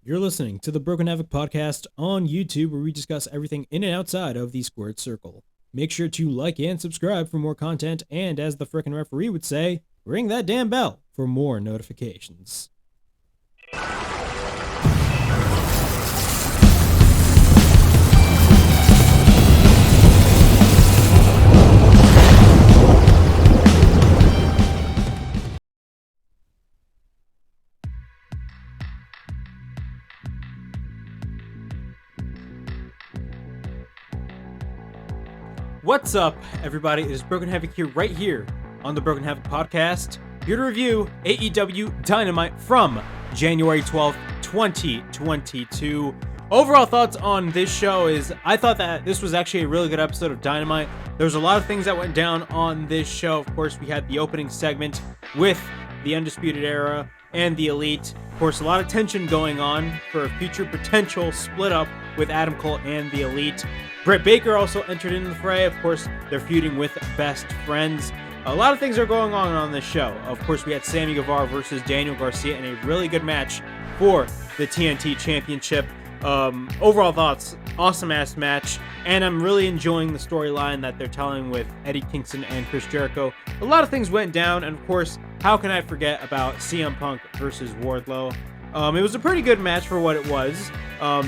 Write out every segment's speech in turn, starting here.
You're listening to the Broken Havoc podcast on YouTube, where we discuss everything in and outside of the squared circle. Make sure to like and subscribe for more content, and as the frickin' referee would say, ring that damn bell for more notifications. What's up, everybody? It is Broken Havoc here on the Broken Havoc podcast, here to review AEW Dynamite from January 12th, 2022. Overall thoughts on this show is, I thought that this was actually a really good episode of Dynamite. There's a lot of things that went down on this show. Of course, we had the opening segment with the Undisputed Era and the Elite. Of course, a lot of tension going on for a future potential split up with Adam Cole and the Elite. Britt Baker also entered into the fray. Of course, they're feuding with Best Friends. A lot of things are going on this show. Of course, we had Sammy Guevara versus Daniel Garcia in a really good match for the TNT Championship. Overall thoughts, awesome ass match, and I'm really enjoying the storyline that they're telling with Eddie Kingston and Chris Jericho. A lot of things went down, and of course, how can I forget about CM Punk versus Wardlow? It was a pretty good match for what it was.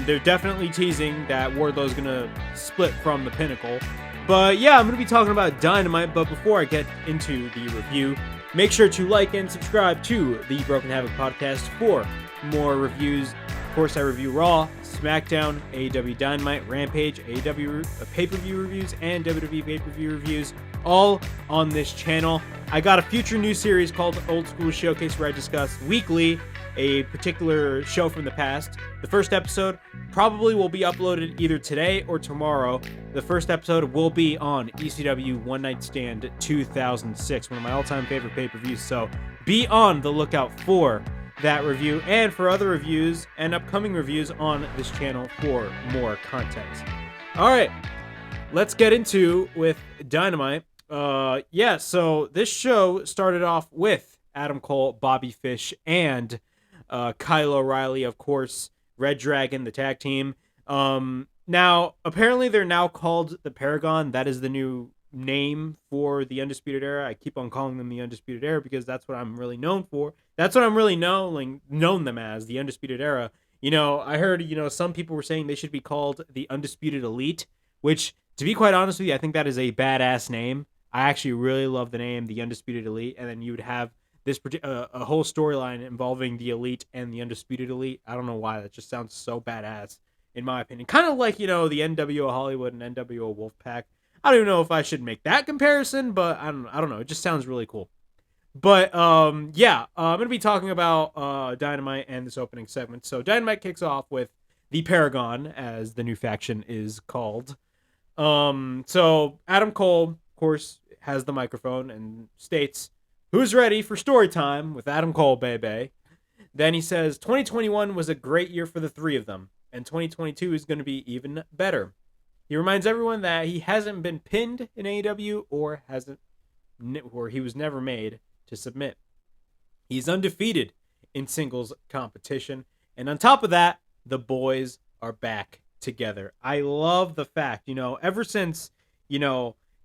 They're definitely teasing that Wardlow is going to split from the Pinnacle. But yeah, I'm going to be talking about Dynamite. But before I get into the review, make sure to like and subscribe to the Broken Havoc podcast for more reviews. Of course, I review Raw, SmackDown, AEW Dynamite, Rampage, AEW pay-per-view reviews, and WWE pay-per-view reviews, all on this channel. I got a future new series called Old School Showcase, where I discuss weekly a particular show from the past. The first episode probably will be uploaded either today or tomorrow. The first episode will be on ECW One Night Stand 2006, one of my all-time favorite pay-per-views, so be on the lookout for that review and for other reviews and upcoming reviews on this channel for more content. Alright, let's get into with Dynamite. So this show started off with Adam Cole, Bobby Fish, and Kyle O'Reilly, of course, Red Dragon, the tag team. Now, apparently they're now called the Paragon. That is the new name for the Undisputed Era. I keep on calling them the Undisputed Era because that's what I'm really known for. That's what I'm really known them as, the Undisputed Era. You know, I heard, some people were saying they should be called the Undisputed Elite, which, to be quite honest with you, I think that is a badass name. I actually really love the name, the Undisputed Elite, and then you would have this a whole storyline involving the Elite and the Undisputed Elite. I don't know why, that just sounds so badass in my opinion. Kind of like, the NWO Hollywood and NWO Wolfpack. I don't even know if I should make that comparison, but I don't know. It just sounds really cool. But I'm gonna be talking about Dynamite and this opening segment. So Dynamite kicks off with the Paragon, as the new faction is called. So Adam Cole, of course, has the microphone and states, "Who's ready for story time with Adam Cole, baby?" Then he says, 2021 was a great year for the three of them, and 2022 is going to be even better. He reminds everyone that he hasn't been pinned in AEW or he was never made to submit. He's undefeated in singles competition, and on top of that, the boys are back together. I love the fact, ever since,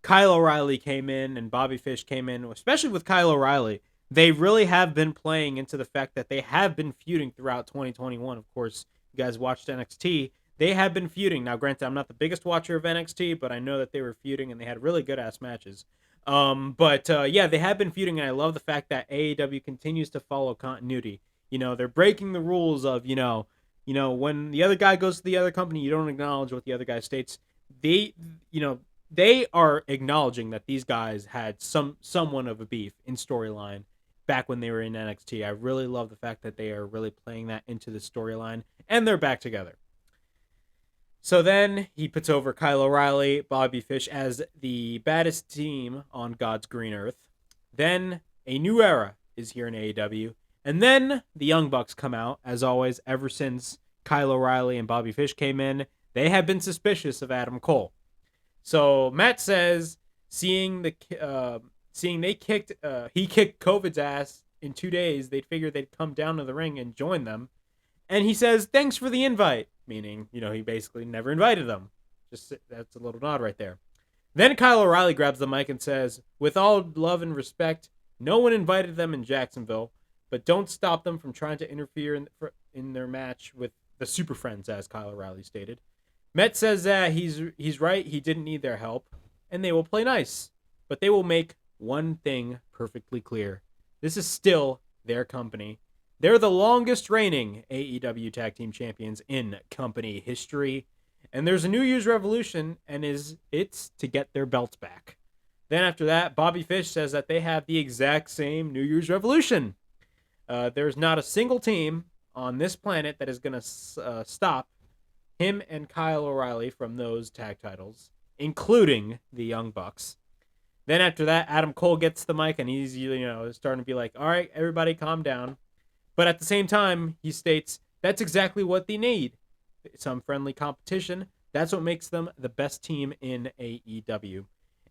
Kyle O'Reilly came in and Bobby Fish came in, especially with Kyle O'Reilly, they really have been playing into the fact that they have been feuding throughout 2021. Of course, you guys watched NXT. They have been feuding. Now, granted, I'm not the biggest watcher of NXT, but I know that they were feuding and they had really good ass matches. They have been feuding, and I love the fact that AEW continues to follow continuity. They're breaking the rules of, when the other guy goes to the other company, you don't acknowledge what the other guy states. They are acknowledging that these guys had somewhat of a beef in storyline back when they were in NXT. I really love the fact that they are really playing that into the storyline, and they're back together. So then he puts over Kyle O'Reilly, Bobby Fish as the baddest team on God's green earth. Then a new era is here in AEW. And then the Young Bucks come out, as always, ever since Kyle O'Reilly and Bobby Fish came in. They have been suspicious of Adam Cole. So Matt says, seeing he kicked COVID's ass in 2 days, they'd figure they'd come down to the ring and join them. And he says, thanks for the invite, meaning, he basically never invited them. That's a little nod right there. Then Kyle O'Reilly grabs the mic and says, with all love and respect, no one invited them in Jacksonville, but don't stop them from trying to interfere in their match with the Super Friends, as Kyle O'Reilly stated. Met says that he's right, he didn't need their help, and they will play nice, but they will make one thing perfectly clear. This is still their company. They're the longest reigning AEW Tag Team Champions in company history, and there's a New Year's Revolution, and it's to get their belts back. Then after that, Bobby Fish says that they have the exact same New Year's Revolution. There's not a single team on this planet that is going to stop him and Kyle O'Reilly from those tag titles, including the Young Bucks. Then after that, Adam Cole gets the mic, and he's starting to be like, all right, everybody calm down. But at the same time, he states, that's exactly what they need. Some friendly competition. That's what makes them the best team in AEW.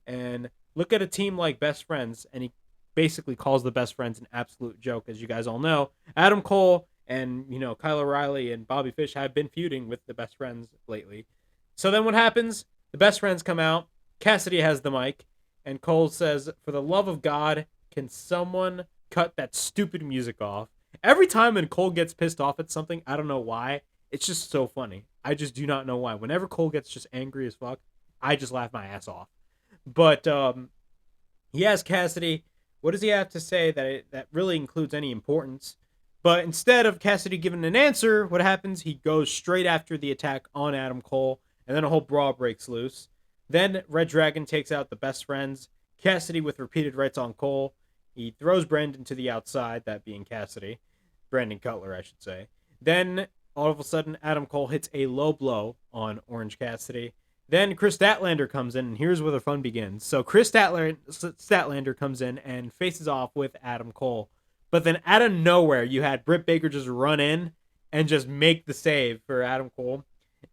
And look at a team like Best Friends, and he basically calls the Best Friends an absolute joke, as you guys all know. Adam Cole and, Kyle O'Reilly and Bobby Fish have been feuding with the Best Friends lately. So then what happens? The Best Friends come out. Cassidy has the mic. And Cole says, for the love of God, can someone cut that stupid music off? Every time when Cole gets pissed off at something, I don't know why. It's just so funny. I just do not know why. Whenever Cole gets just angry as fuck, I just laugh my ass off. But he asks Cassidy, what does he have to say that really includes any importance? But instead of Cassidy giving an answer, what happens? He goes straight after the attack on Adam Cole, and then a whole brawl breaks loose. Then Red Dragon takes out the Best Friends. Cassidy with repeated rights on Cole. He throws Brandon to the outside, that being Cassidy. Brandon Cutler, I should say. Then, all of a sudden, Adam Cole hits a low blow on Orange Cassidy. Then Chris Statlander comes in, and here's where the fun begins. So Chris Statlander comes in and faces off with Adam Cole. But then out of nowhere, you had Britt Baker just run in and just make the save for Adam Cole.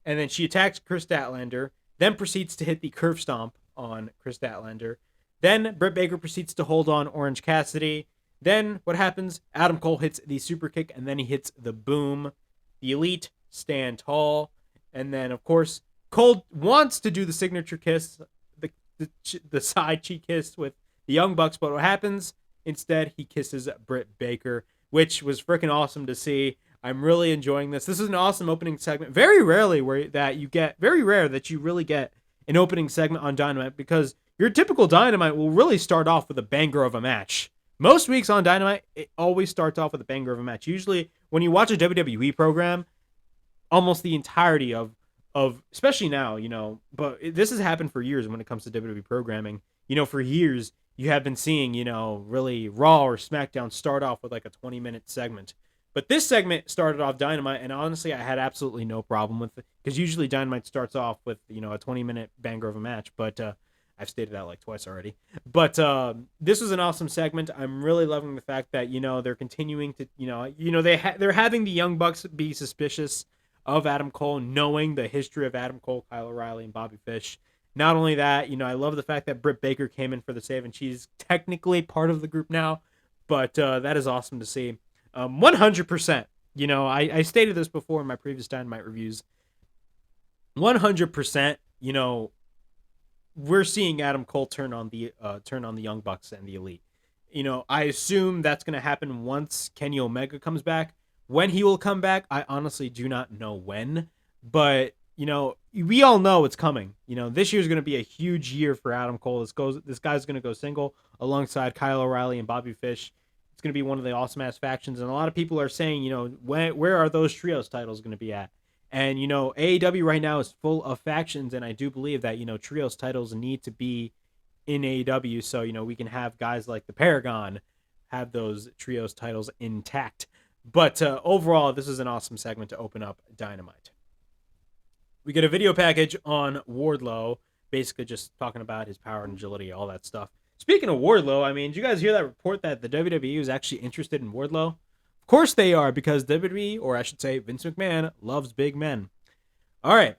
And then she attacks Chris Statlander, then proceeds to hit the curve stomp on Chris Statlander. Then Britt Baker proceeds to hold on Orange Cassidy. Then what happens? Adam Cole hits the super kick, and then he hits the boom. The Elite stand tall. And then, of course, Cole wants to do the signature kiss, the side cheek kiss with the Young Bucks, but what happens? Instead, he kisses Britt Baker, which was freaking awesome to see. I'm really enjoying this. This is an awesome opening segment. Very rare that you really get an opening segment on Dynamite, because your typical Dynamite will really start off with a banger of a match. Most weeks on Dynamite, it always starts off with a banger of a match. Usually, when you watch a WWE program, almost the entirety of especially now, but this has happened for years when it comes to WWE programming. For years, you have been seeing, really Raw or SmackDown start off with like a 20-minute segment. But this segment started off Dynamite, and honestly, I had absolutely no problem with it, because usually Dynamite starts off with, a 20-minute banger of a match, but I've stated that like twice already. But this was an awesome segment. I'm really loving the fact that, they're continuing to, they're having the Young Bucks be suspicious of Adam Cole, knowing the history of Adam Cole, Kyle O'Reilly, and Bobby Fish. Not only that, I love the fact that Britt Baker came in for the save, and she's technically part of the group now, but that is awesome to see. 100%. I stated this before in my previous Dynamite reviews. 100%. We're seeing Adam Cole turn on the Young Bucks and the Elite. I assume that's going to happen once Kenny Omega comes back. When he will come back, I honestly do not know when, but we all know it's coming. This year's going to be a huge year for Adam Cole. This guy's going to go single alongside Kyle O'Reilly and Bobby Fish. It's going to be one of the awesome ass factions, and a lot of people are saying, where are those trios titles going to be at? And AEW right now is full of factions, and I do believe that trios titles need to be in AEW, so we can have guys like the Paragon have those trios titles intact. But overall, this is an awesome segment to open up Dynamite. We get a video package on Wardlow, basically just talking about his power and agility, all that stuff. Speaking of Wardlow, did you guys hear that report that the WWE is actually interested in Wardlow? Of course they are, because WWE, or I should say Vince McMahon, loves big men. All right,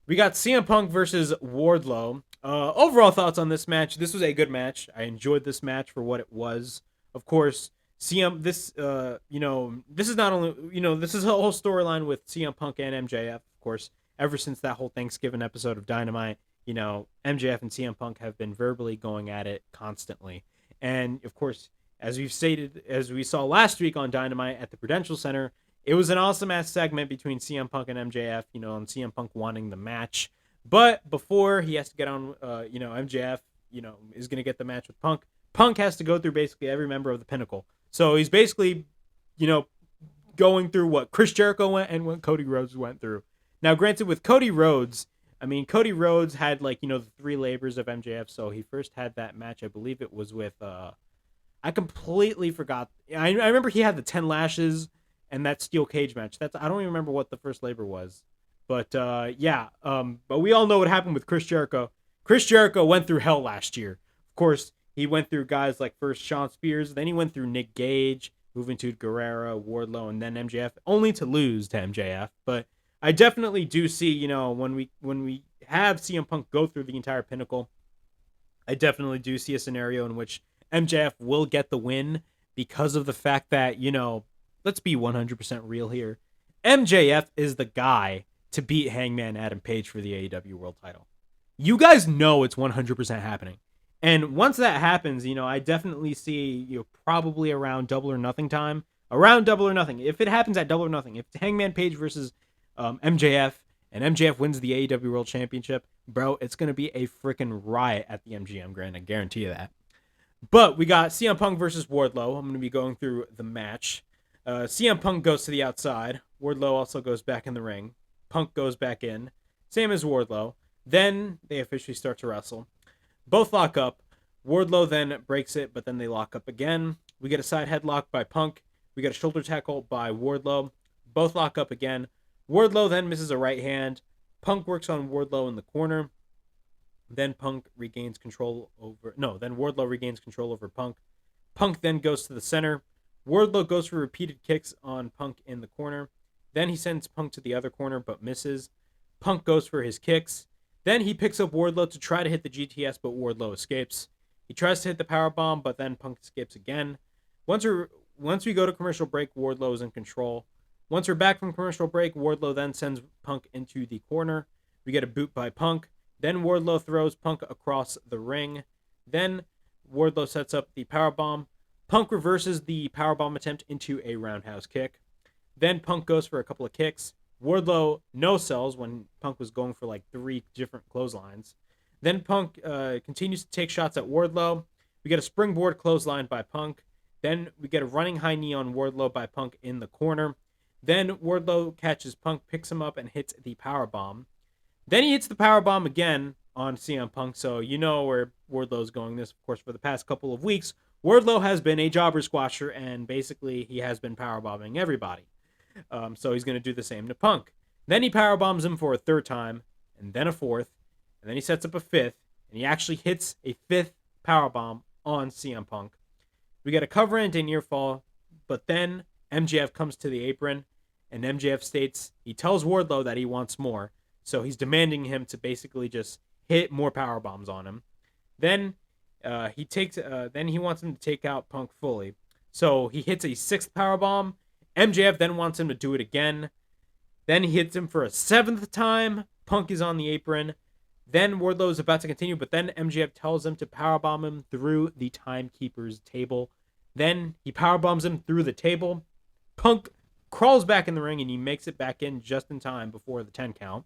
we got CM Punk versus Wardlow. Overall thoughts on this match. This was a good match. I enjoyed this match for what it was. Of course, this is not only, this is a whole storyline with CM Punk and MJF, of course, ever since that whole Thanksgiving episode of Dynamite. MJF and CM Punk have been verbally going at it constantly. And of course, as we saw last week on Dynamite at the Prudential Center, it was an awesome ass segment between CM Punk and MJF, and CM Punk wanting the match. But before he has to get on, MJF, is going to get the match with Punk. Punk has to go through basically every member of the Pinnacle. So he's basically, going through what Chris Jericho went and what Cody Rhodes went through. Now, granted, with Cody Rhodes, Cody Rhodes had the three labors of MJF. So he first had that match. I believe it was with, I completely forgot. I remember he had the 10 lashes and that steel cage match. I don't even remember what the first labor was. But but we all know what happened with Chris Jericho. Chris Jericho went through hell last year. Of course, he went through guys like first Shawn Spears, then he went through Nick Gage, moving to Guevara, Wardlow, and then MJF, only to lose to MJF. But I definitely do see, when we have CM Punk go through the entire Pinnacle, I definitely do see a scenario in which MJF will get the win because of the fact that, let's be 100% real here. MJF is the guy to beat Hangman Adam Page for the AEW World Title. You guys know it's 100% happening. And once that happens, I definitely see, probably around Double or Nothing time. Around Double or Nothing. If it happens at Double or Nothing, if it's Hangman Page versus MJF, and MJF wins the AEW World Championship, bro, it's going to be a freaking riot at the MGM Grand. I guarantee you that. But we got CM Punk versus Wardlow. I'm going to be going through the match. CM Punk goes to the outside. Wardlow also goes back in the ring. Punk goes back in. Same as Wardlow. Then they officially start to wrestle. Both lock up. Wardlow then breaks it, but then they lock up again. We get a side headlock by Punk. We get a shoulder tackle by Wardlow. Both lock up again. Wardlow then misses a right hand. Punk works on Wardlow in the corner. Then Wardlow regains control over Punk. Punk then goes to the center. Wardlow goes for repeated kicks on Punk in the corner. Then he sends Punk to the other corner, but misses. Punk goes for his kicks. Then he picks up Wardlow to try to hit the GTS, but Wardlow escapes. He tries to hit the powerbomb, but then Punk escapes again. Once we go to commercial break, Wardlow is in control. Once we're back from commercial break, Wardlow then sends Punk into the corner. We get a boot by Punk. Then Wardlow throws Punk across the ring. Then Wardlow sets up the powerbomb. Punk reverses the powerbomb attempt into a roundhouse kick. Then Punk goes for a couple of kicks. Wardlow no-sells when Punk was going for 3 different clotheslines. Then Punk continues to take shots at Wardlow. We get a springboard clothesline by Punk. Then we get a running high knee on Wardlow by Punk in the corner. Then Wardlow catches Punk, picks him up, and hits the powerbomb. Then he hits the powerbomb again on CM Punk, so you know where Wardlow's going. This, of course, for the past couple of weeks, Wardlow has been a jobber squasher, and basically he has been powerbombing everybody. So he's going to do the same to Punk. Then he powerbombs him for a 3rd time, and then a 4th, and then he sets up a 5th, and he actually hits a 5th powerbomb on CM Punk. We get a cover and a near fall, but then MJF comes to the apron, and MJF states he tells Wardlow that he wants more, so he's demanding him to basically just hit more powerbombs on him. Then he wants him to take out Punk fully, so he hits a 6th powerbomb. MJF then wants him to do it again. Then he hits him for a 7th time. Punk is on the apron. Then Wardlow is about to continue, but then MJF tells him to powerbomb him through the timekeeper's table. Then he powerbombs him through the table. Punk crawls back in the ring, and he makes it back in just in time before the 10 count.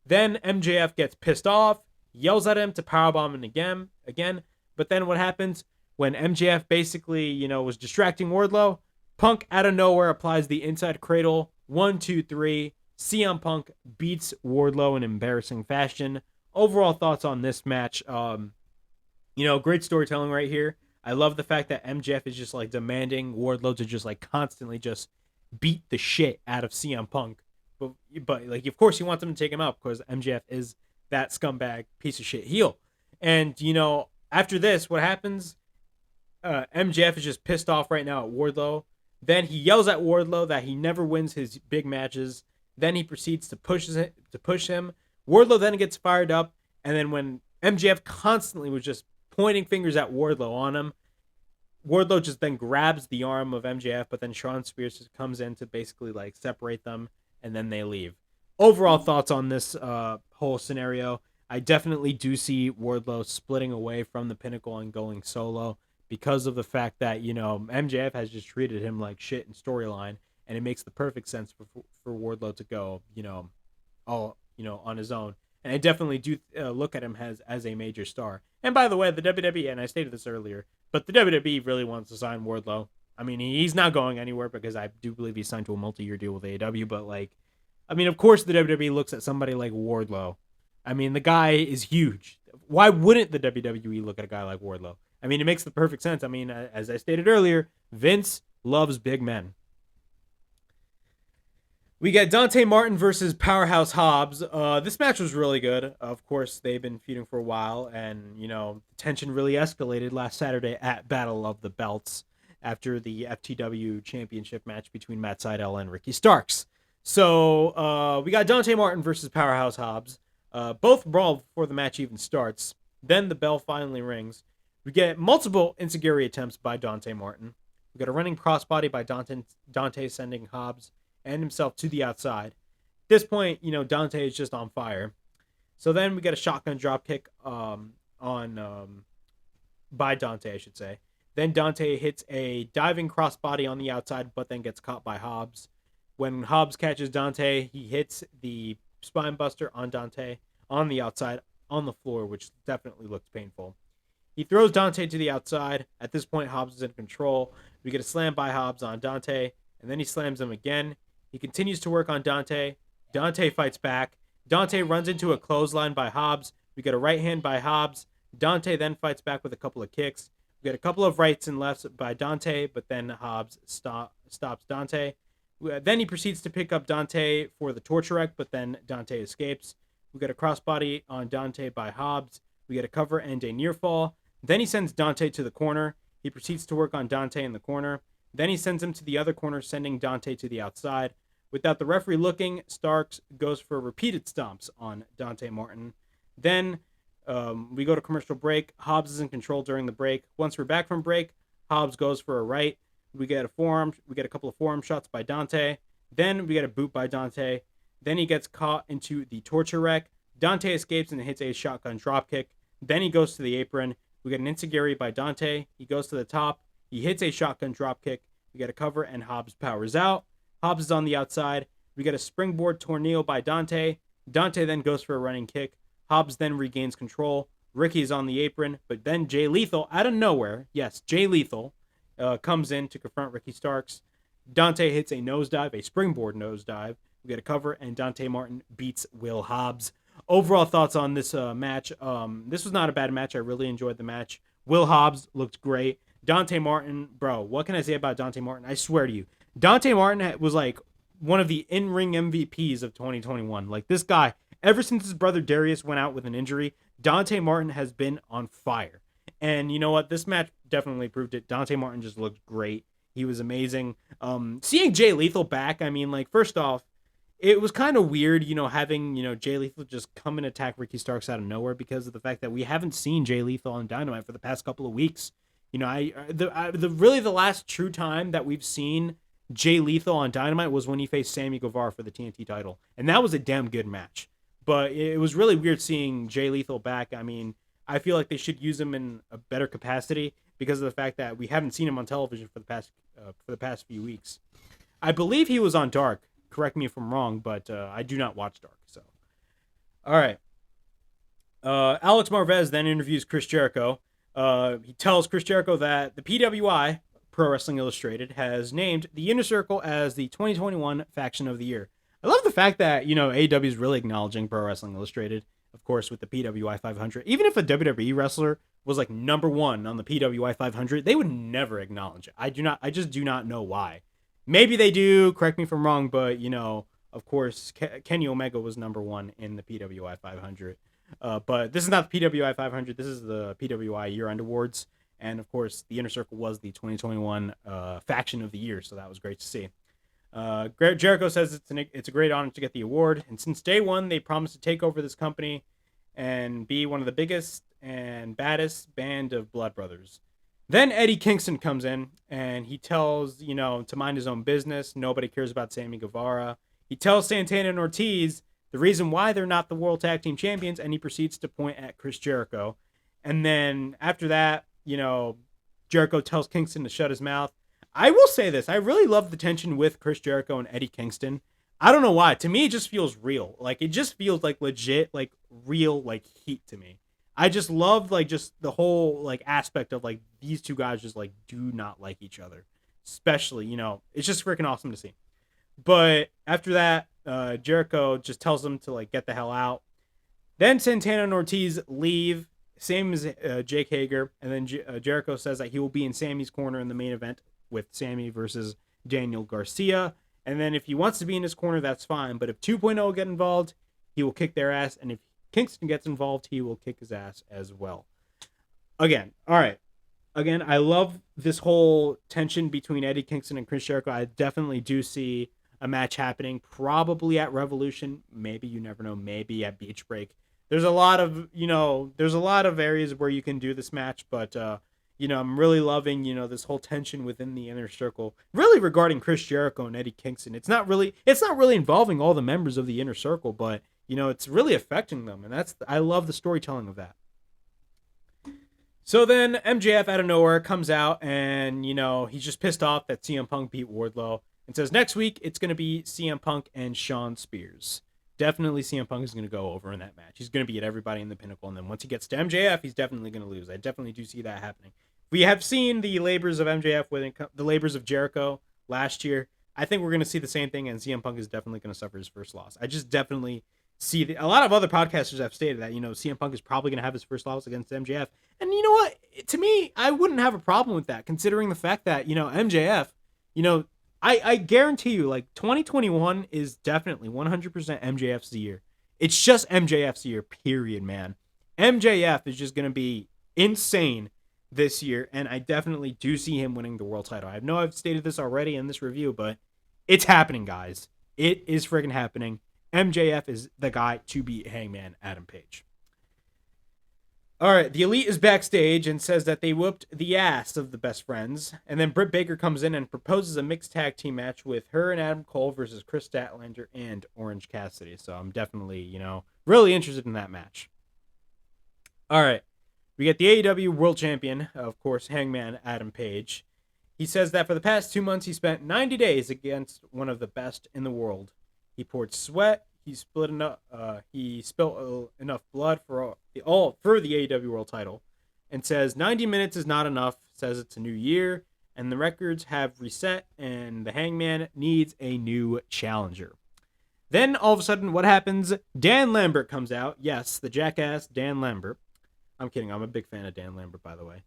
Then MJF gets pissed off, yells at him to powerbomb him again. But then what happens when MJF basically, was distracting Wardlow? Punk out of nowhere applies the inside cradle. 1, 2, 3. CM Punk beats Wardlow in embarrassing fashion. Overall thoughts on this match. Great storytelling right here. I love the fact that MJF is just demanding Wardlow to just constantly just beat the shit out of CM Punk. But of course he wants him to take him out because MJF is that scumbag piece of shit heel. And, after this, what happens? MJF is just pissed off right now at Wardlow. Then he yells at Wardlow that he never wins his big matches. Then he proceeds to push him. Wardlow then gets fired up. And then when MJF constantly was just pointing fingers at Wardlow on him, Wardlow just then grabs the arm of MJF, but then Shawn Spears just comes in to basically like separate them, and then they leave. Overall thoughts on this whole scenario. I definitely do see Wardlow splitting away from the Pinnacle and going solo because of the fact that, MJF has just treated him like shit in storyline, and it makes the perfect sense for Wardlow to go, all, on his own. And I definitely do look at him as a major star. And by the way, the WWE, and I stated this earlier, but the WWE really wants to sign Wardlow. I mean, he's not going anywhere because I do believe he's signed to a multi-year deal with AEW, but of course the WWE looks at somebody like Wardlow. I mean, the guy is huge. Why wouldn't the WWE look at a guy like Wardlow? I mean, it makes the perfect sense. I mean, as I stated earlier, Vince loves big men. We got Dante Martin versus Powerhouse Hobbs. This match was really good. Of course, they've been feuding for a while, and, the tension really escalated last Saturday at Battle of the Belts after the FTW Championship match between Matt Sydal and Ricky Starks. So, we got Dante Martin versus Powerhouse Hobbs. Both brawl before the match even starts. Then the bell finally rings. We get multiple enziguri attempts by Dante Martin. We got a running crossbody by Dante sending Hobbs and himself to the outside. At this point, Dante is just on fire. So then we get a shotgun dropkick by Dante, I should say. Then Dante hits a diving crossbody on the outside, but then gets caught by Hobbs. When Hobbs catches Dante, he hits the spine buster on Dante on the outside on the floor, which definitely looks painful. He throws Dante to the outside. At this point, Hobbs is in control. We get a slam by Hobbs on Dante, and then he slams him again. He continues to work on Dante. Dante fights back. Dante runs into a clothesline by Hobbs. We get a right hand by Hobbs. Dante then fights back with a couple of kicks. We get a couple of rights and lefts by Dante, but then Hobbs stops Dante. Then he proceeds to pick up Dante for the torture rack, but then Dante escapes. We get a crossbody on Dante by Hobbs. We get a cover and a near fall. Then he sends Dante to the corner. He proceeds to work on Dante in the corner. Then he sends him to the other corner, sending Dante to the outside. Without the referee looking, Starks goes for repeated stomps on Dante Martin. Then we go to commercial break. Hobbs is in control during the break. Once we're back from break, Hobbs goes for a right. We get a couple of forearm shots by Dante. Then we get a boot by Dante. Then he gets caught into the torture rack. Dante escapes and hits a shotgun dropkick. Then he goes to the apron. We get an enziguri by Dante. He goes to the top. He hits a shotgun dropkick. We get a cover and Hobbs powers out. Hobbs is on the outside. We get a springboard tornado by Dante. Dante then goes for a running kick. Hobbs then regains control. Ricky is on the apron, but then Jay Lethal out of nowhere, yes, Jay Lethal, comes in to confront Ricky Starks. Dante hits a nosedive, a springboard nosedive. We get a cover, and Dante Martin beats Will Hobbs. Overall thoughts on this match. This was not a bad match. I really enjoyed the match. Will Hobbs looked great. Dante Martin, bro, what can I say about Dante Martin? I swear to you, Dante Martin was like one of the in-ring MVPs of 2021. Like, this guy, ever since his brother Darius went out with an injury, Dante Martin has been on fire. And you know what? This match definitely proved it. Dante Martin just looked great. He was amazing. Seeing Jay Lethal back, I mean, like, first off, it was kind of weird, having, Jay Lethal just come and attack Ricky Starks out of nowhere because of the fact that we haven't seen Jay Lethal on Dynamite for the past couple of weeks. The last true time that we've seen Jay Lethal on Dynamite was when he faced Sammy Guevara for the TNT title. And that was a damn good match. But it was really weird seeing Jay Lethal back. I mean, I feel like they should use him in a better capacity because of the fact that we haven't seen him on television for the past few weeks. I believe he was on Dark. Correct me if I'm wrong, but I do not watch Dark. So, all right. Alex Marvez then interviews Chris Jericho. He tells Chris Jericho that the PWI, Pro Wrestling Illustrated, has named the Inner Circle as the 2021 Faction of the Year. I love the fact that, AEW is really acknowledging Pro Wrestling Illustrated, of course, with the PWI 500. Even if a WWE wrestler was like number one on the PWI 500, they would never acknowledge it. I just do not know why. Maybe they do, correct me if I'm wrong, but, of course, Kenny Omega was number one in the PWI 500. But this is not the PWI 500. This is the PWI Year-End Awards. And, of course, the Inner Circle was the 2021 Faction of the Year, so that was great to see. Jericho says it's a great honor to get the award, and since day one, they promised to take over this company and be one of the biggest and baddest band of blood brothers. Then Eddie Kingston comes in and he tells, to mind his own business. Nobody cares about Sammy Guevara. He tells Santana and Ortiz the reason why they're not the World Tag Team Champions, and he proceeds to point at Chris Jericho. And then after that, Jericho tells Kingston to shut his mouth. I will say this. I really love the tension with Chris Jericho and Eddie Kingston. I don't know why. To me, it just feels real. Like, it just feels like legit, like real, like heat to me. I just love like just the whole like aspect of like these two guys just like do not like each other. Especially, it's just freaking awesome to see. But after that, Jericho just tells them to like get the hell out. Then Santana and Ortiz leave, same as Jake Hager, and then Jericho says that he will be in Sammy's corner in the main event with Sammy versus Daniel Garcia. And then if he wants to be in his corner, that's fine. But if 2.0 get involved, he will kick their ass. And if Kingston gets involved, he will kick his ass as well. Again, all right. Again, I love this whole tension between Eddie Kingston and Chris Jericho. I definitely do see a match happening, probably at Revolution. Maybe, you never know, maybe at Beach Break. There's a lot of, areas where you can do this match, but, I'm really loving, this whole tension within the inner circle, really regarding Chris Jericho and Eddie Kingston. It's not really involving all the members of the inner circle, but, it's really affecting them. And I love the storytelling of that. So then MJF out of nowhere comes out and, he's just pissed off that CM Punk beat Wardlow and says next week it's going to be CM Punk and Shawn Spears. Definitely CM Punk is going to go over in that match. He's going to beat everybody in the Pinnacle. And then once he gets to MJF, he's definitely going to lose. I definitely do see that happening. We have seen the labors of MJF with the labors of Jericho last year. I think we're going to see the same thing, and CM Punk is definitely going to suffer his first loss. I just definitely see a lot of other podcasters have stated that, CM Punk is probably going to have his first loss against MJF. And you know what? To me, I wouldn't have a problem with that, considering the fact that, MJF, I guarantee you, like, 2021 is definitely 100% MJF's year. It's just MJF's year, period, man. MJF is just going to be insane this year, and I definitely do see him winning the world title. I know I've stated this already in this review, but it's happening, guys. It is freaking happening. MJF is the guy to beat Hangman Adam Page. All right, the Elite is backstage and says that they whooped the ass of the Best Friends. And then Britt Baker comes in and proposes a mixed tag team match with her and Adam Cole versus Chris Statlander and Orange Cassidy. So I'm definitely, really interested in that match. All right, we get the AEW World Champion, of course, Hangman Adam Page. He says that for the past 2 months, he spent 90 days against one of the best in the world. He poured sweat. He spilled enough blood for the AEW World Title, and says 90 minutes is not enough. Says it's a new year, and the records have reset, and the Hangman needs a new challenger. Then all of a sudden, what happens? Dan Lambert comes out. Yes, the jackass Dan Lambert. I'm kidding. I'm a big fan of Dan Lambert, by the way.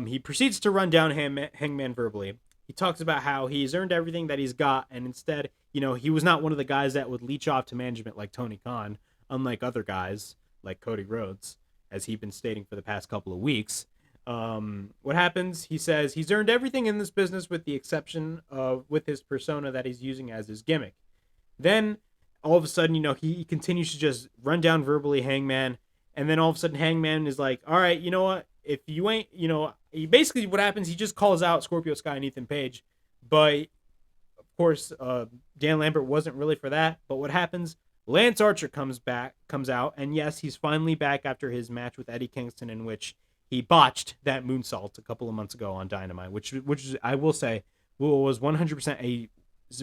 He proceeds to run down Hangman verbally. He talks about how he's earned everything that he's got, and instead, he was not one of the guys that would leech off to management like Tony Khan, unlike other guys like Cody Rhodes, as he's been stating for the past couple of weeks. What happens? He says he's earned everything in this business with the exception of with his persona that he's using as his gimmick. Then, all of a sudden, he continues to just run down verbally Hangman, and then all of a sudden Hangman is like, all right, you know what? If you ain't, basically what happens, he just calls out Scorpio Sky and Ethan Page. But, of course, Dan Lambert wasn't really for that. But what happens, Lance Archer comes out. And yes, he's finally back after his match with Eddie Kingston, in which he botched that moonsault a couple of months ago on Dynamite, which I will say was 100% a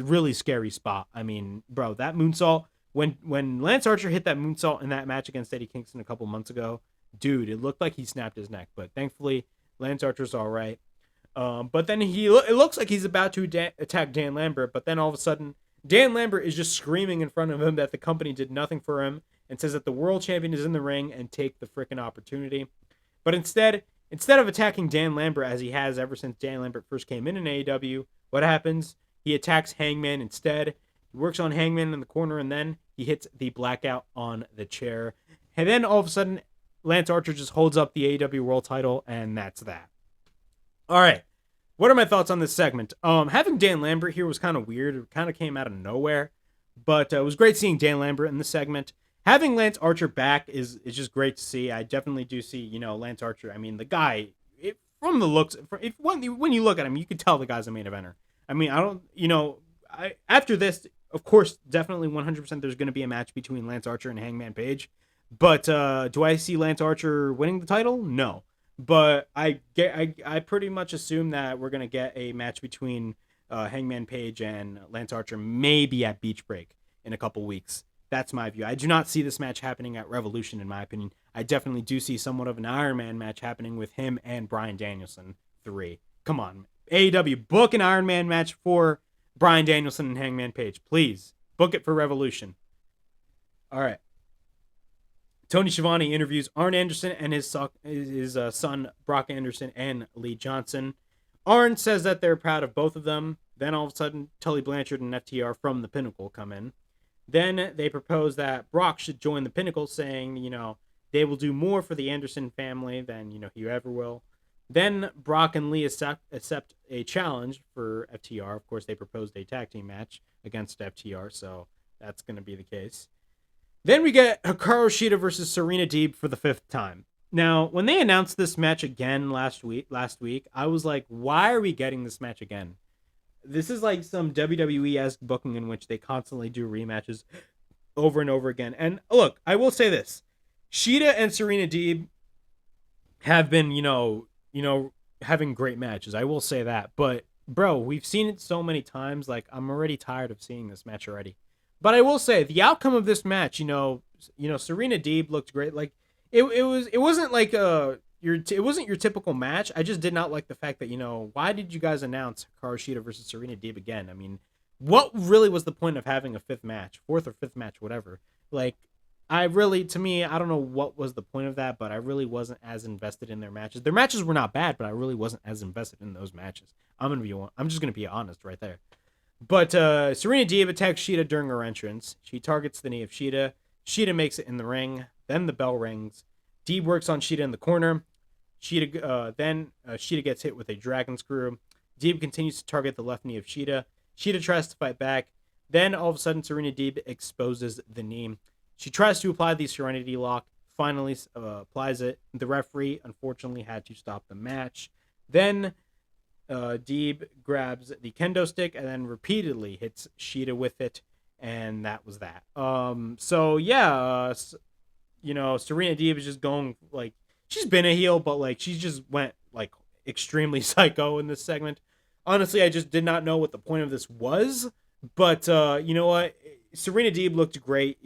really scary spot. I mean, bro, that moonsault, when Lance Archer hit that moonsault in that match against Eddie Kingston a couple months ago, dude, it looked like he snapped his neck, but thankfully Lance Archer's all right. But then it looks like he's about to attack Dan Lambert, but then all of a sudden Dan Lambert is just screaming in front of him that the company did nothing for him and says that the world champion is in the ring and take the freaking opportunity. But instead of attacking Dan Lambert as he has ever since Dan Lambert first came in AEW, what happens? He attacks Hangman instead. He works on Hangman in the corner, and then he hits the blackout on the chair. And then all of a sudden, Lance Archer just holds up the AEW World Title, and that's that. All right. What are my thoughts on this segment? Having Dan Lambert here was kind of weird. It kind of came out of nowhere, but it was great seeing Dan Lambert in the segment. Having Lance Archer back is just great to see. I definitely do see, Lance Archer. I mean, the guy, from the looks, when you look at him, you can tell the guy's a main eventer. I mean, after this, of course, definitely 100% there's going to be a match between Lance Archer and Hangman Page. But do I see Lance Archer winning the title? No. But I pretty much assume that we're going to get a match between Hangman Page and Lance Archer, maybe at Beach Break in a couple weeks. That's my view. I do not see this match happening at Revolution, in my opinion. I definitely do see somewhat of an Iron Man match happening with him and Bryan Danielson 3. Come on. AEW, book an Iron Man match for Bryan Danielson and Hangman Page. Please. Book it for Revolution. All right. Tony Schiavone interviews Arn Anderson and his son, Brock Anderson, and Lee Johnson. Arn says that they're proud of both of them. Then all of a sudden, Tully Blanchard and FTR from the Pinnacle come in. Then they propose that Brock should join the Pinnacle, saying, they will do more for the Anderson family than, he ever will. Then Brock and Lee accept a challenge for FTR. Of course, they proposed a tag team match against FTR, so that's going to be the case. Then we get Hikaru Shida versus Serena Deeb for the 5th time. Now, when they announced this match again last week, I was like, why are we getting this match again? This is like some WWE-esque booking in which they constantly do rematches over and over again. And look, I will say this. Shida and Serena Deeb have been, having great matches. I will say that. But, bro, we've seen it so many times. Like, I'm already tired of seeing this match already. But I will say, the outcome of this match, Serena Deeb looked great. Like, it wasn't like it wasn't your typical match. I just did not like the fact that, why did you guys announce Hikaru Shida versus Serena Deeb again? I mean, what really was the point of having a 4th or 5th match, whatever? Like, I don't know what was the point of that, but I really wasn't as invested in their matches. Their matches were not bad, but I really wasn't as invested in those matches. I'm just going to be honest right there. But Serena Deeb attacks Shida during her entrance. She targets the knee of Shida. Shida makes it in the ring. Then the bell rings. Deeb works on Shida in the corner. Shida gets hit with a dragon screw. Deeb continues to target the left knee of Shida. Shida tries to fight back. Then all of a sudden, Serena Deeb exposes the knee. She tries to apply the Serenity Lock. Finally applies it. The referee, unfortunately, had to stop the match. Then Deeb grabs the kendo stick and then repeatedly hits Shida with it. And that was that. Serena Deeb is just going, like, she's been a heel, but, like, she just went, like, extremely psycho in this segment. Honestly, I just did not know what the point of this was. But, you know what? Serena Deeb looked great,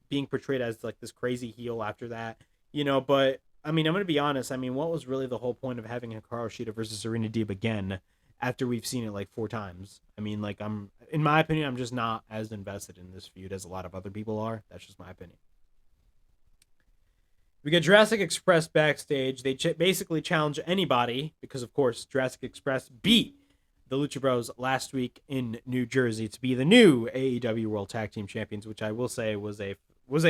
being portrayed as, like, this crazy heel after that. But, I mean, I'm going to be honest. I mean, what was really the whole point of having Hikaru Shida versus Serena Deeb again after we've seen it, like, 4 times? I mean, like, in my opinion, I'm just not as invested in this feud as a lot of other people are. That's just my opinion. We get Jurassic Express backstage. They basically challenge anybody because, of course, Jurassic Express beat the Lucha Bros last week in New Jersey to be the new AEW World Tag Team Champions, which I will say was a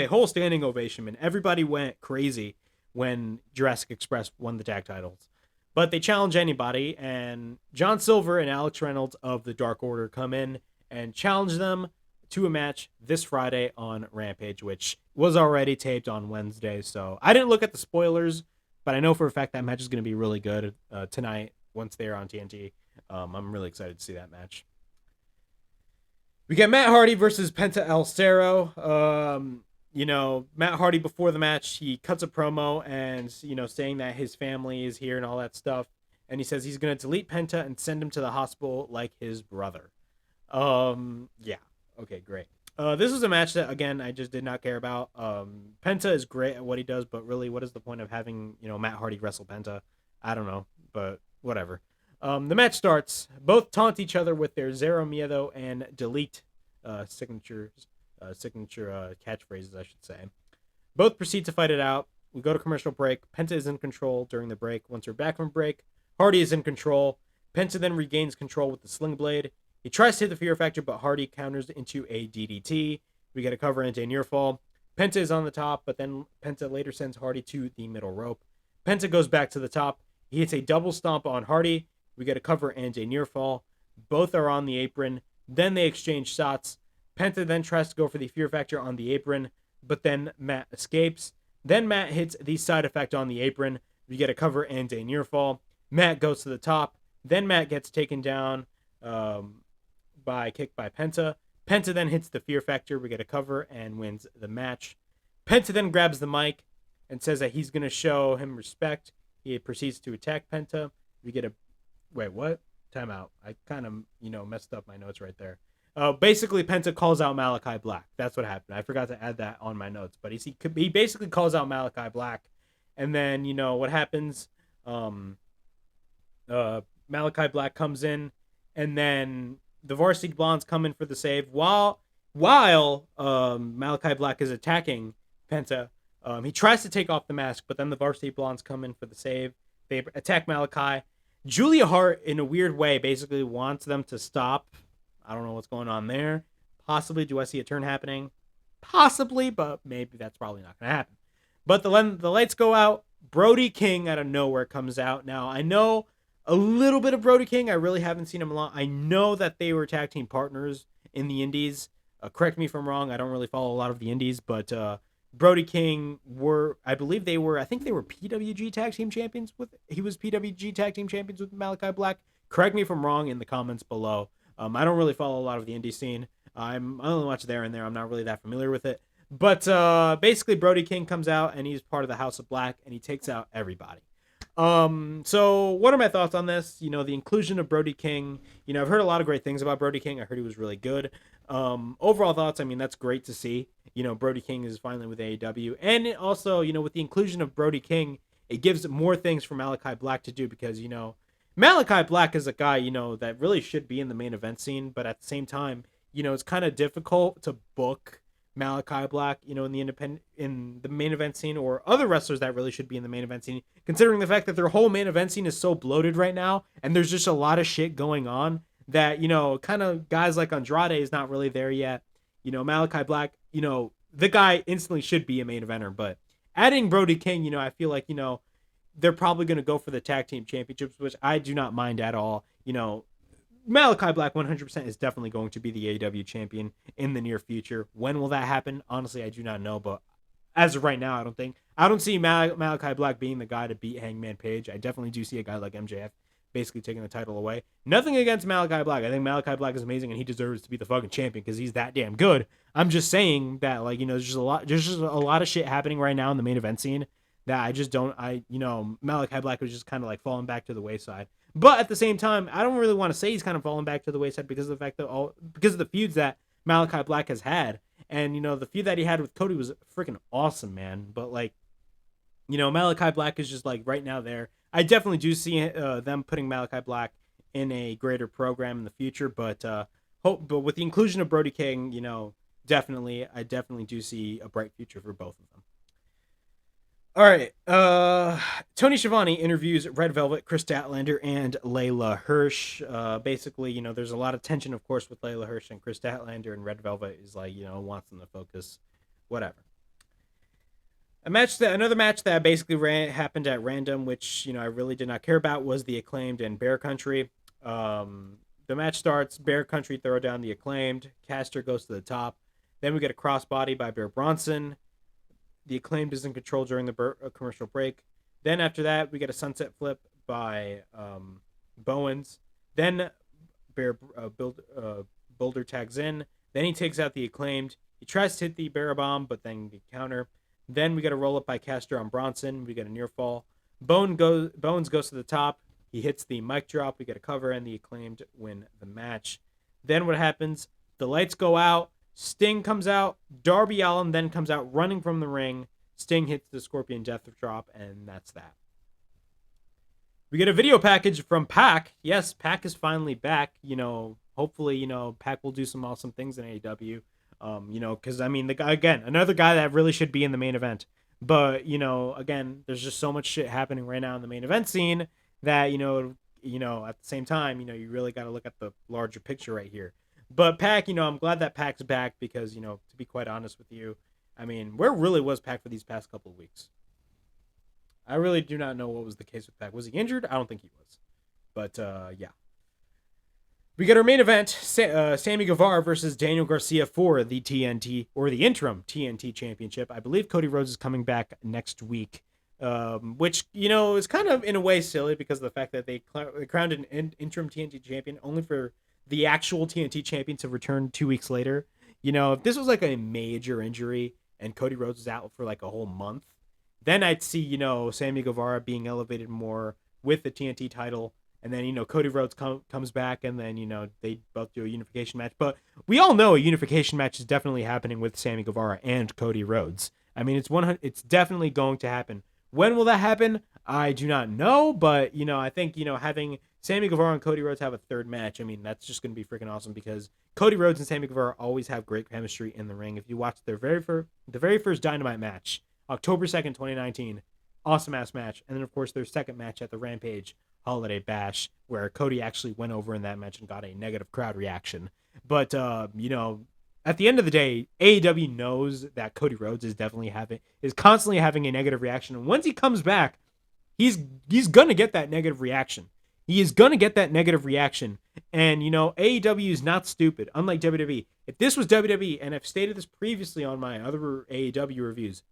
whole standing ovation, and everybody went crazy when Jurassic Express won the tag titles. But they challenge anybody, and John Silver and Alex Reynolds of the Dark Order come in and challenge them to a match this Friday on Rampage, which was already taped on Wednesday. So I didn't look at the spoilers, but I know for a fact that match is going to be really good tonight once they're on TNT. I'm really excited to see that match. We get Matt Hardy versus Penta El Cerro. Matt Hardy before the match, he cuts a promo and, saying that his family is here and all that stuff. And he says he's going to delete Penta and send him to the hospital like his brother. Yeah. Okay, great. This was a match that, again, I just did not care about. Penta is great at what he does, but really, what is the point of having, Matt Hardy wrestle Penta? I don't know, but whatever. The match starts. Both taunt each other with their Zero Miedo and delete signature catchphrases, I should say. Both proceed to fight it out. We go to commercial break. Penta is in control during the break. Once we're back from break, Hardy is in control. Penta then regains control with the Sling Blade. He tries to hit the Fear Factor, but Hardy counters into a DDT. We get a cover into a near fall. Penta is on the top, but then Penta later sends Hardy to the middle rope. Penta goes back to the top. He hits a double stomp on Hardy. We get a cover and a near fall. Both are on the apron. Then they exchange shots. Penta then tries to go for the Fear Factor on the apron, but then Matt escapes. Then Matt hits the side effect on the apron. We get a cover and a near fall. Matt goes to the top. Then Matt gets taken down by Penta. Penta then hits the Fear Factor. We get a cover and wins the match. Penta then grabs the mic and says that he's going to show him respect. He proceeds to attack Penta. We get a... Wait, what? Timeout. I kind of, messed up my notes right there. Basically, Penta calls out Malachi Black. That's what happened. I forgot to add that on my notes. But he basically calls out Malachi Black. And then, what happens? Malachi Black comes in. And then the Varsity Blondes come in for the save. While Malachi Black is attacking Penta, he tries to take off the mask. But then the Varsity Blondes come in for the save. They attack Malachi. Julia Hart, in a weird way, basically wants them to stop. I don't know what's going on there. Possibly, do I see a turn happening? Possibly, but maybe that's probably not going to happen. But the lights go out. Brody King out of nowhere comes out. Now, I know a little bit of Brody King. I really haven't seen him a lot. I know that they were tag team partners in the Indies. Correct me if I'm wrong. I don't really follow a lot of the Indies, but Brody King I think they were PWG tag team champions he was PWG tag team champions with Malachi Black. Correct me if I'm wrong in the comments below. I don't really follow a lot of the indie scene. I only watch there and there. I'm not really that familiar with it. But basically Brody King comes out and he's part of the House of Black and he takes out everybody. So what are my thoughts on this? The inclusion of Brody King. I've heard a lot of great things about Brody King. I heard he was really good. Overall thoughts, that's great to see. Brody King is finally with AEW. And also, with the inclusion of Brody King, it gives more things for Malachi Black to do because, Malachi Black is a guy, that really should be in the main event scene. But at the same time, it's kind of difficult to book Malachi Black, in the main event scene or other wrestlers that really should be in the main event scene, considering the fact that their whole main event scene is so bloated right now. And there's just a lot of shit going on that, kind of guys like Andrade is not really there yet. Malachi Black, the guy instantly should be a main eventer, but adding Brody King, I feel like, they're probably going to go for the tag team championships, which I do not mind at all. Malachi Black 100% is definitely going to be the AEW champion in the near future. When will that happen? Honestly, I do not know, but as of right now, I don't see Malachi Black being the guy to beat Hangman Page. I definitely do see a guy like MJF basically taking the title away. Nothing against Malachi Black. I think Malachi Black is amazing and he deserves to be the fucking champion because he's that damn good. I'm just saying that, there's just a lot of shit happening right now in the main event scene that I just don't, Malachi Black was just kind of falling back to the wayside. But at the same time, I don't really want to say he's kind of falling back to the wayside because of the fact that because of the feuds that Malachi Black has had. And, the feud that he had with Cody was freaking awesome, man. But Malachi Black is just right now there. I definitely do see them putting Malachi Black in a greater program in the future. But with the inclusion of Brody King, I definitely do see a bright future for both of them. All right. Tony Schiavone interviews Red Velvet, Chris Statlander, and Layla Hirsch. Basically, there's a lot of tension, of course, with Layla Hirsch and Chris Statlander, and Red Velvet is wants them to focus, whatever. Another match that basically happened at random, which, I really did not care about, was the Acclaimed and Bear Country. The match starts, Bear Country throw down the Acclaimed, Caster goes to the top. Then we get a crossbody by Bear Bronson. The Acclaimed is in control during the commercial break. Then after that, we get a sunset flip by Bowens. Then Boulder tags in. Then he takes out the Acclaimed. He tries to hit the Bear Bomb, but then the counter. Then we get a roll-up by Caster on Bronson. We get a near fall. Bones goes to the top. He hits the mic drop. We get a cover, and the Acclaimed win the match. Then what happens? The lights go out. Sting comes out. Darby Allin then comes out running from the ring. Sting hits the Scorpion Death Drop, and that's that. We get a video package from Pac. Yes, Pac is finally back. Hopefully, Pac will do some awesome things in AEW. Because, the guy, again, another guy that really should be in the main event. But, again, there's just so much shit happening right now in the main event scene that, at the same time, you really got to look at the larger picture right here. But Pac, I'm glad that Pac's back because, to be quite honest with you, where really was Pac for these past couple of weeks? I really do not know what was the case with Pac. Was he injured? I don't think he was. But, yeah. We get our main event, Sammy Guevara versus Daniel Garcia for the TNT, or the interim TNT championship. I believe Cody Rhodes is coming back next week. which, is kind of in a way silly because of the fact that they crowned an interim TNT champion only for the actual TNT champion to return 2 weeks later. If this was like a major injury and Cody Rhodes was out for like a whole month, then I'd see, Sammy Guevara being elevated more with the TNT title. And then, Cody Rhodes comes back and then, they both do a unification match. But we all know a unification match is definitely happening with Sammy Guevara and Cody Rhodes. I mean, it's definitely going to happen. When will that happen? I do not know. But, I think, having Sammy Guevara and Cody Rhodes have a third match, I mean, that's just going to be freaking awesome because Cody Rhodes and Sammy Guevara always have great chemistry in the ring. If you watch the very first Dynamite match, October 2nd, 2019, awesome-ass match. And then, of course, their second match at the Rampage Holiday Bash, where Cody actually went over in that match and got a negative crowd reaction. But, at the end of the day, AEW knows that Cody Rhodes is constantly having a negative reaction. And once he comes back, he's going to get that negative reaction. He is going to get that negative reaction. And, AEW is not stupid, unlike WWE. If this was WWE, and I've stated this previously on my other AEW reviews,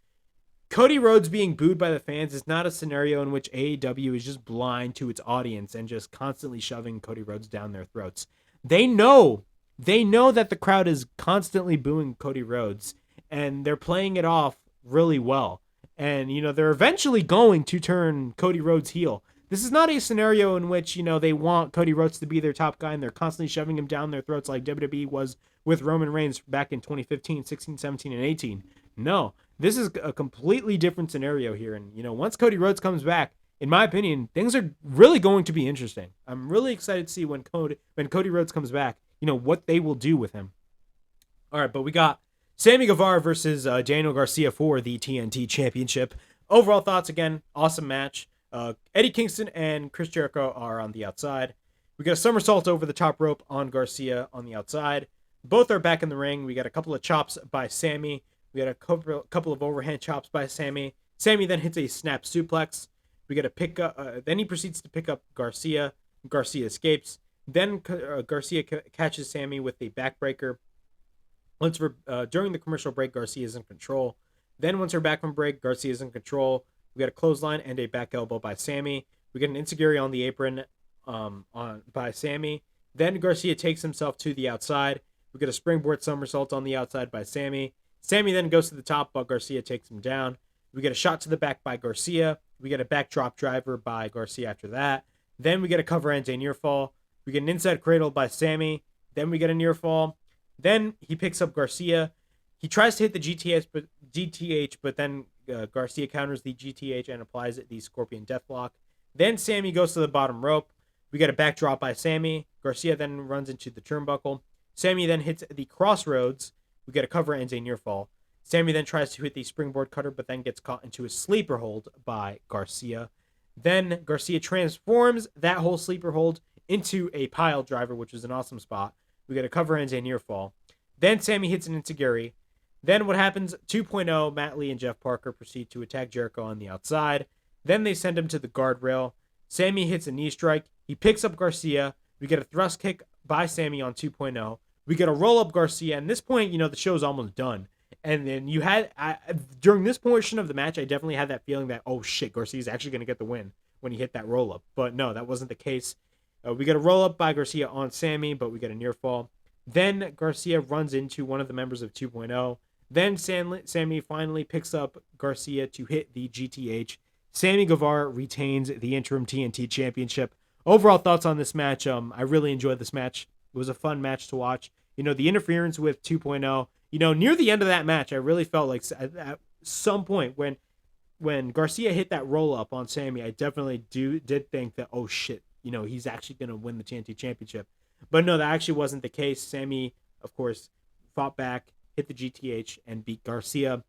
Cody Rhodes being booed by the fans is not a scenario in which AEW is just blind to its audience and just constantly shoving Cody Rhodes down their throats. They know that the crowd is constantly booing Cody Rhodes, and they're playing it off really well. And, they're eventually going to turn Cody Rhodes heel. This is not a scenario in which, they want Cody Rhodes to be their top guy and they're constantly shoving him down their throats like WWE was with Roman Reigns back in 2015, 16, 17, and 18. No, this is a completely different scenario here. And, once Cody Rhodes comes back, in my opinion, things are really going to be interesting. I'm really excited to see when Cody Rhodes comes back, what they will do with him. All right, but we got Sammy Guevara versus Daniel Garcia for the TNT Championship. Overall thoughts, again, awesome match. Eddie Kingston and Chris Jericho are on the outside. We got a somersault over the top rope on Garcia on the outside. Both are back in the ring. We got a couple of chops by Sammy. We got a couple of overhand chops by Sammy. Sammy then hits a snap suplex. We got a pick up. Then he proceeds to pick up Garcia. Garcia escapes. Then Garcia catches Sammy with a backbreaker. During the commercial break, Garcia is in control. Then once we're back from break, Garcia is in control. We got a clothesline and a back elbow by Sammy. We get an enziguri on the apron by Sammy. Then Garcia takes himself to the outside. We get a springboard somersault on the outside by Sammy. Sammy then goes to the top, but Garcia takes him down. We get a shot to the back by Garcia. We get a backdrop driver by Garcia after that. Then we get a cover and a near fall. We get an inside cradle by Sammy. Then we get a near fall. Then he picks up Garcia. He tries to hit the GTH, but then Garcia counters the GTH and applies the Scorpion Deathlock. Then Sammy goes to the bottom rope. We get a backdrop by Sammy. Garcia then runs into the turnbuckle. Sammy then hits the crossroads. We get a cover and a near fall. Sammy then tries to hit the springboard cutter, but then gets caught into a sleeper hold by Garcia. Then Garcia transforms that whole sleeper hold into a pile driver, which is an awesome spot. We get a cover and a near fall. Then Sammy hits an enziguri. Then what happens? 2.0, Matt Lee and Jeff Parker proceed to attack Jericho on the outside. Then they send him to the guardrail. Sammy hits a knee strike. He picks up Garcia. We get a thrust kick by Sammy on 2.0. We get a roll-up Garcia. And at this point, the show's almost done. And then during this portion of the match, I definitely had that feeling that, oh shit, Garcia's actually going to get the win when he hit that roll-up. But no, that wasn't the case. We get a roll-up by Garcia on Sammy, but we get a near fall. Then Garcia runs into one of the members of 2.0. Then Sammy finally picks up Garcia to hit the GTH. Sammy Guevara retains the interim TNT Championship. Overall thoughts on this match, I really enjoyed this match. It was a fun match to watch. The interference with 2.0, near the end of that match, I really felt like at some point when Garcia hit that roll-up on Sammy, I definitely did think that, oh shit, he's actually going to win the TNT Championship. But no, that actually wasn't the case. Sammy, of course, fought back, hit the GTH, and beat Garcia.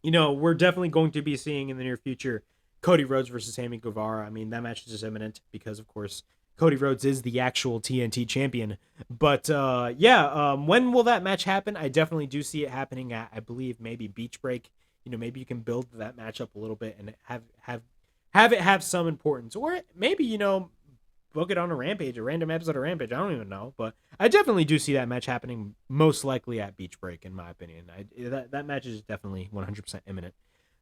We're definitely going to be seeing in the near future Cody Rhodes versus Sammy Guevara. I mean, that match is just imminent because, of course, Cody Rhodes is the actual TNT champion. But, when will that match happen? I definitely do see it happening at, I believe, maybe Beach Break. Maybe you can build that match up a little bit and have it have some importance. Or maybe, book it on a Rampage, a random episode of Rampage. I don't even know. But I definitely do see that match happening most likely at Beach Break, in my opinion. That match is definitely 100% imminent.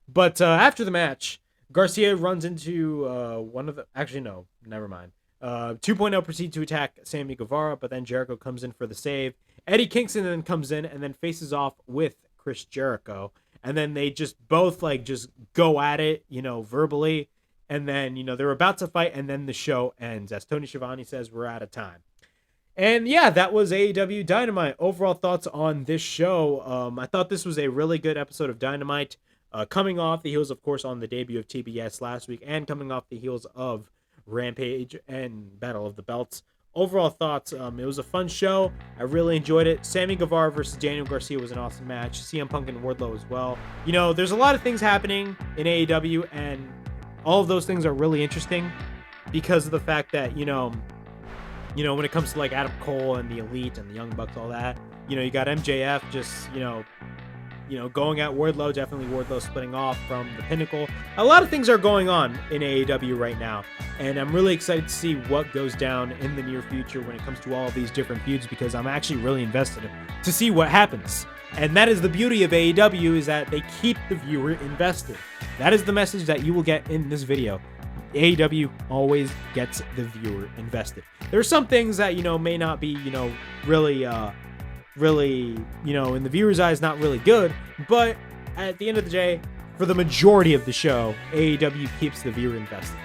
But after the match, Garcia runs into one of the... Actually, no, never mind. 2.0 proceeds to attack Sammy Guevara, but then Jericho comes in for the save. Eddie Kingston then comes in and then faces off with Chris Jericho. And then they just both, like, just go at it, you know, verbally. And then, you know, they're about to fight, and then the show ends. As Tony Schiavone says, we're out of time. And yeah, that was AEW Dynamite. Overall thoughts on this show. I thought this was a really good episode of Dynamite. Coming off the heels, of course, on the debut of TBS last week, and coming off the heels of Rampage and Battle of the Belts. Overall thoughts, it was a fun show. I really enjoyed it. Sammy Guevara versus Daniel Garcia was an awesome match. CM Punk and Wardlow as well. You know, there's a lot of things happening in AEW, and all of those things are really interesting because of the fact that, you know, when it comes to like Adam Cole and the Elite and the Young Bucks, all that, you know, you got MJF just, you know, going at Wardlow, definitely Wardlow splitting off from the Pinnacle. A lot of things are going on in AEW right now, and I'm really excited to see what goes down in the near future when it comes to all of these different feuds, because I'm actually really invested to see what happens. And that is the beauty of AEW, is that they keep the viewer invested. That is the message that you will get in this video. AEW always gets the viewer invested. There are some things that, you know, may not be, you know, really, you know, in the viewer's eyes, not really good, but at the end of the day, for the majority of the show, AEW keeps the viewer invested.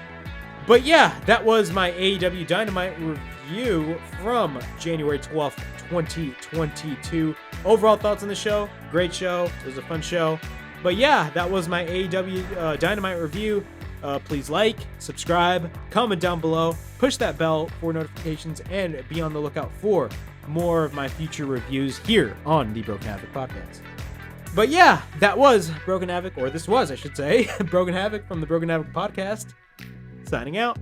But yeah, that was my AEW Dynamite review from January 12th, 2022. Overall thoughts on the show, great show. It was a fun show. But yeah, that was my AEW Dynamite review. Please like, subscribe, comment down below, push that bell for notifications, and be on the lookout for more of my future reviews here on the Broken Havoc podcast. But yeah, that was Broken Havoc, or this was, I should say, Broken Havoc from the Broken Havoc podcast. Signing out.